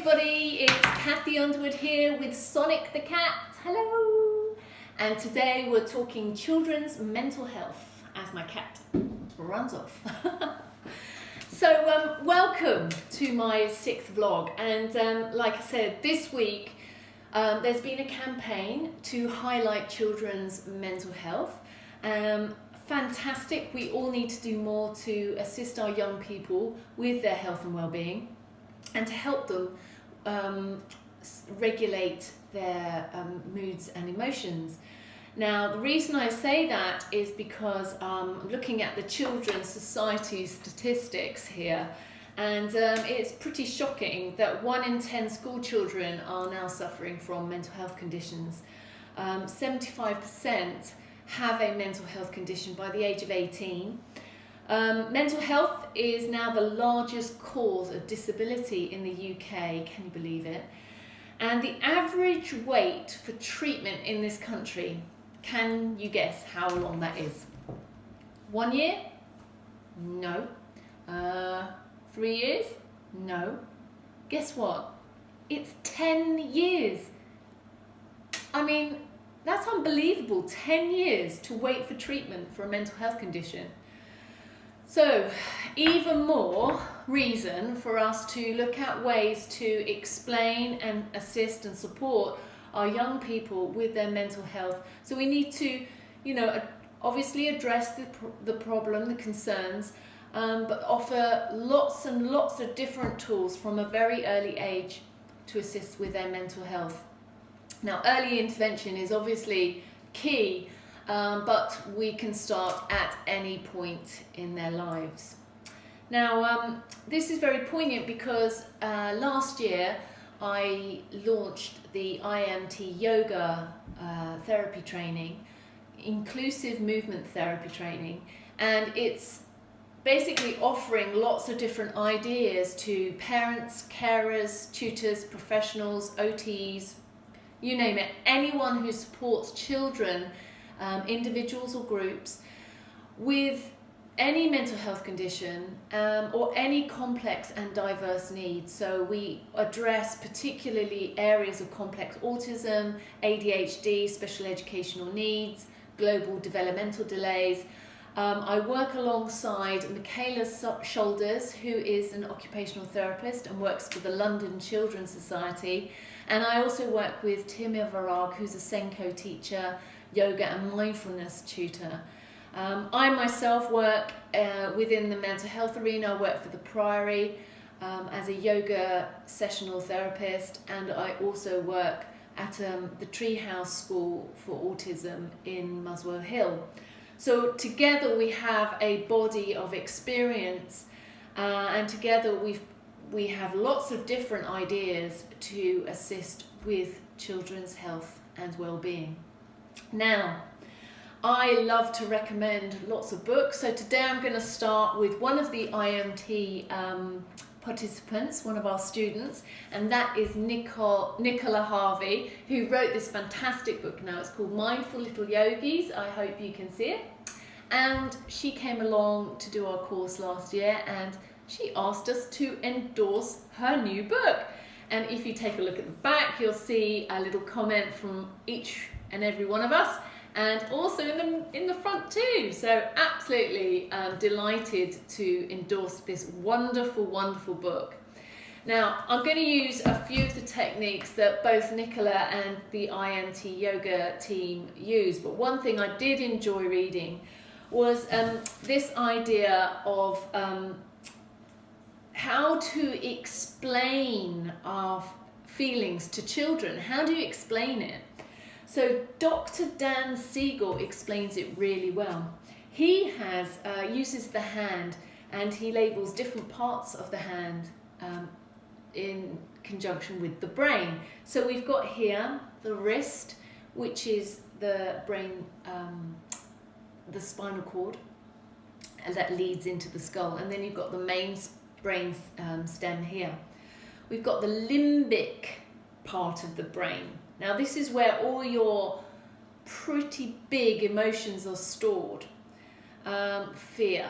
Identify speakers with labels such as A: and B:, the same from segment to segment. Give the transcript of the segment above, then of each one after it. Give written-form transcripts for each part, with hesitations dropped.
A: everybody, it's Cathy Underwood here with Sonic the Cat. Hello! And today we're talking children's mental health as my cat runs off. So welcome to my 6th vlog, and like I said, this week there's been a campaign to highlight children's mental health. Fantastic, we all need to do more to assist our young people with their health and well-being and to help them regulate their moods and emotions. Now, the reason I say that is because I'm looking at the Children's Society statistics here, and it's pretty shocking that 1 in 10 school children are now suffering from mental health conditions. 75% have a mental health condition by the age of 18. Mental health is now the largest cause of disability in the UK, can you believe it? And the average wait for treatment in this country, can you guess how long that is? 1 year? No. 3 years? No. Guess what? It's 10 years. I mean, that's unbelievable, 10 years to wait for treatment for a mental health condition. So, even more reason for us to look at ways to explain and assist and support our young people with their mental health. So we need to, obviously address the problem, the concerns, but offer lots and lots of different tools from a very early age to assist with their mental health. Now, early intervention is obviously key, but we can start at any point in their lives. Now, this is very poignant because last year I launched the IMT yoga therapy training, inclusive movement therapy training, and it's basically offering lots of different ideas to parents, carers, tutors, professionals, OTs, you name it, anyone who supports children, individuals or groups with any mental health condition or any complex and diverse needs. So we address particularly areas of complex autism, ADHD, special educational needs, global developmental delays. I work alongside Michaela Shoulders, who is an occupational therapist and works for the London Children's Society. And I also work with Timia Varag, who's a Senko teacher, yoga and mindfulness tutor. I myself work within the mental health arena. I work for the Priory as a yoga sessional therapist, and I also work at the Treehouse School for Autism in Muswell Hill. So together we have a body of experience, and together we have lots of different ideas to assist with children's health and well-being. Now, I love to recommend lots of books, so today I'm going to start with one of the IMT participants, one of our students, and that is Nicola Harvey, who wrote this fantastic book. Now it's called Mindful Little Yogis. I hope you can see it. And she came along to do our course last year, and she asked us to endorse her new book. And if you take a look at the back, you'll see a little comment from each and every one of us, and also in the front too. So absolutely delighted to endorse this wonderful, wonderful book. Now, I'm going to use a few of the techniques that both Nicola and the IMT yoga team use, but one thing I did enjoy reading was this idea of how to explain our feelings to children. How do you explain it? So Dr. Dan Siegel explains it really well. He uses the hand, and he labels different parts of the hand in conjunction with the brain. So we've got here the wrist, which is the brain, the spinal cord, and that leads into the skull. And then you've got the main brain stem here. We've got the limbic part of the brain. Now this is where all your pretty big emotions are stored. Fear,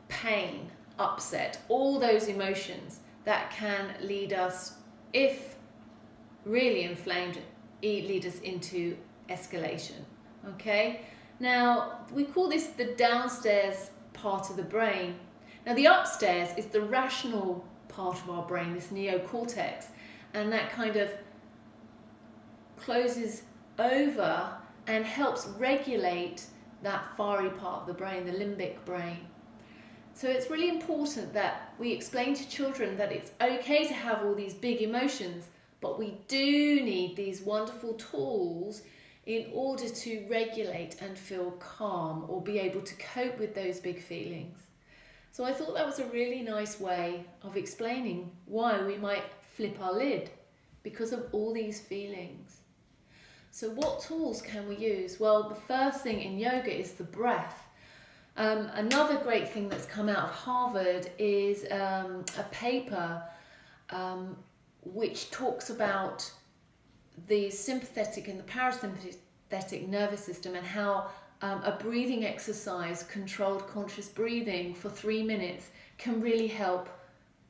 A: pain, upset, all those emotions that can lead us if really inflamed, lead us into escalation. Okay, now we call this the downstairs part of the brain. Now the upstairs is the rational part of our brain, this neocortex, and that kind of closes over and helps regulate that fiery part of the brain, the limbic brain. So it's really important that we explain to children that it's okay to have all these big emotions, but we do need these wonderful tools in order to regulate and feel calm or be able to cope with those big feelings. So I thought that was a really nice way of explaining why we might flip our lid because of all these feelings. So what tools can we use? Well, the first thing in yoga is the breath. Another great thing that's come out of Harvard is a paper which talks about the sympathetic and the parasympathetic nervous system and how a breathing exercise, controlled conscious breathing for 3 minutes, can really help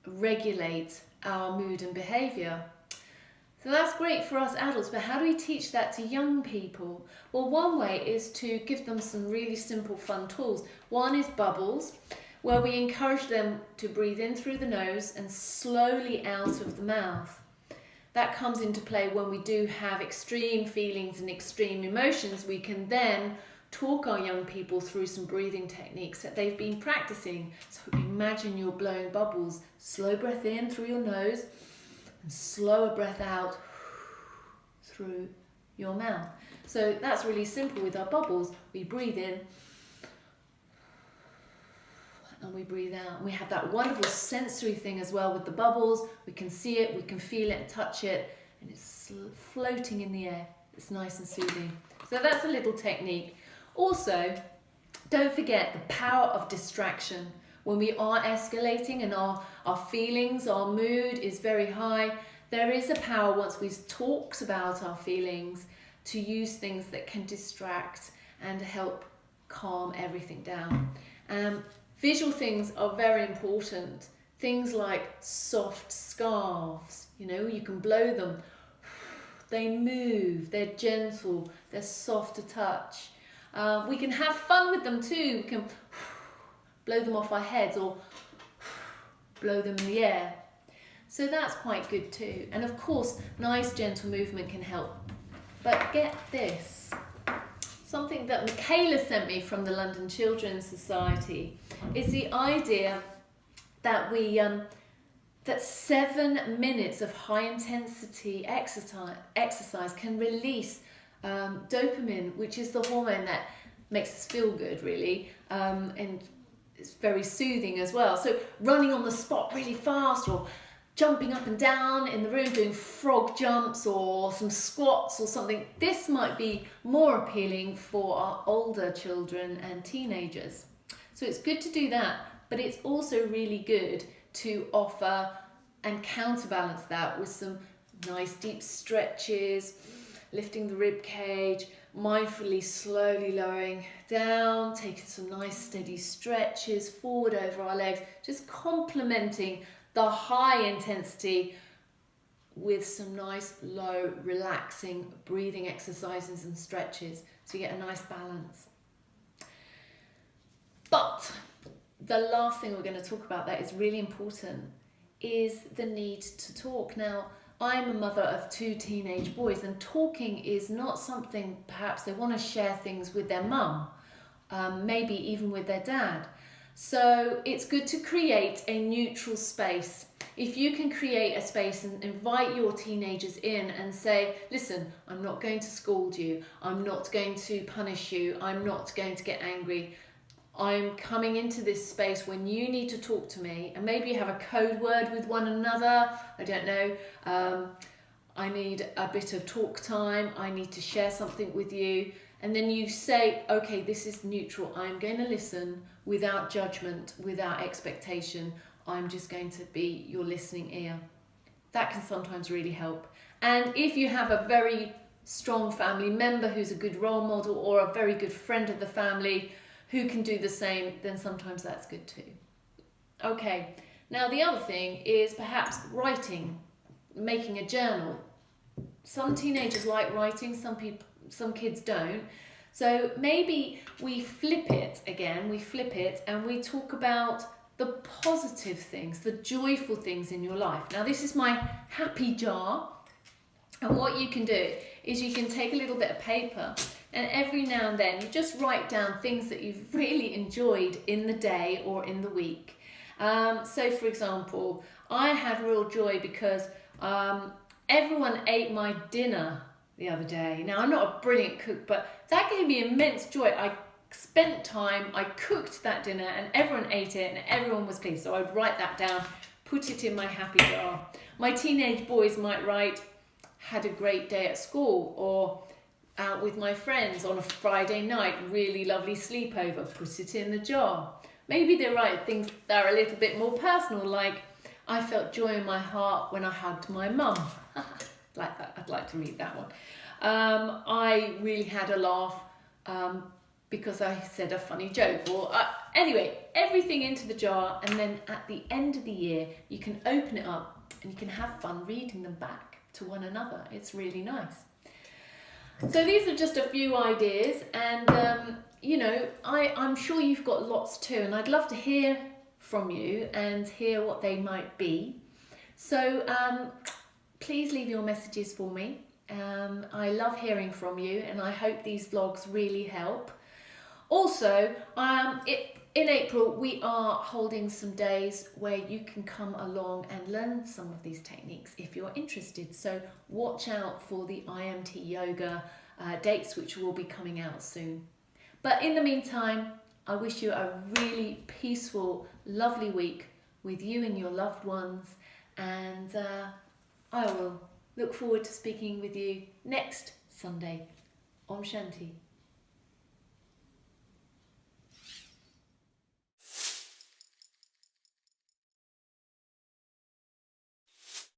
A: regulate our mood and behaviour. So that's great for us adults, but how do we teach that to young people? Well, one way is to give them some really simple, fun tools. One is bubbles, where we encourage them to breathe in through the nose and slowly out of the mouth. That comes into play when we do have extreme feelings and extreme emotions. We can then talk our young people through some breathing techniques that they've been practicing. So imagine you're blowing bubbles. Slow breath in through your nose and slower breath out through your mouth. So that's really simple with our bubbles. We breathe in and we breathe out. We have that wonderful sensory thing as well with the bubbles. We can see it, we can feel it and touch it, and it's floating in the air. It's nice and soothing. So that's a little technique. Also, don't forget the power of distraction. When we are escalating and our feelings, our mood is very high, there is a power once we've talked about our feelings to use things that can distract and help calm everything down. Visual things are very important. Things like soft scarves, you can blow them. They move, they're gentle, they're soft to touch. We can have fun with them too. We can blow them off our heads or blow them in the air. So that's quite good too. And of course, nice gentle movement can help. But get this, something that Michaela sent me from the London Children's Society is the idea that that 7 minutes of high intensity exercise can release dopamine, which is the hormone that makes us feel good really, and it's very soothing as well. So running on the spot really fast or jumping up and down in the room, doing frog jumps or some squats or something, this might be more appealing for our older children and teenagers. So it's good to do that, but it's also really good to offer and counterbalance that with some nice deep stretches, lifting the rib cage, mindfully slowly lowering down, taking some nice steady stretches forward over our legs, just complementing the high intensity with some nice low relaxing breathing exercises and stretches so you get a nice balance. But the last thing we're going to talk about that is really important is the need to talk. Now, I'm a mother of 2 teenage boys, and talking is not something perhaps they want to share things with their mum, maybe even with their dad. So it's good to create a neutral space. If you can create a space and invite your teenagers in and say, listen, I'm not going to scold you, I'm not going to punish you, I'm not going to get angry. I'm coming into this space when you need to talk to me, and maybe you have a code word with one another, I don't know, I need a bit of talk time, I need to share something with you, and then you say, okay, this is neutral, I'm going to listen without judgment, without expectation, I'm just going to be your listening ear. That can sometimes really help. And if you have a very strong family member who's a good role model or a very good friend of the family who can do the same, then sometimes that's good too. Okay, now the other thing is perhaps writing. making a journal. Some teenagers like writing, some kids don't. So maybe we flip it again, and we talk about the positive things, the joyful things in your life. Now this is my happy jar, and what you can do is you can take a little bit of paper, and every now and then you just write down things that you've really enjoyed in the day or in the week. So for example, I had real joy because everyone ate my dinner the other day. Now I'm not a brilliant cook, but that gave me immense joy. I spent time, I cooked that dinner and everyone ate it and everyone was pleased. So I'd write that down, put it in my happy jar. My teenage boys might write, had a great day at school, or out with my friends on a Friday night, really lovely sleepover, put it in the jar. Maybe they write things that are a little bit more personal, like, I felt joy in my heart when I hugged my mum. Like that, I'd like to read that one. I really had a laugh because I said a funny joke. Or anyway, everything into the jar, and then at the end of the year, you can open it up and you can have fun reading them back to one another. It's really nice. So these are just a few ideas, and you know, I'm sure you've got lots too, and I'd love to hear from you and hear what they might be. So please leave your messages for me. I love hearing from you, and I hope these vlogs really help. Also, in April we are holding some days where you can come along and learn some of these techniques if you're interested. So watch out for the IMT yoga dates, which will be coming out soon. But in the meantime, I wish you a really peaceful, lovely week with you and your loved ones, and I will look forward to speaking with you next Sunday. Om Shanti.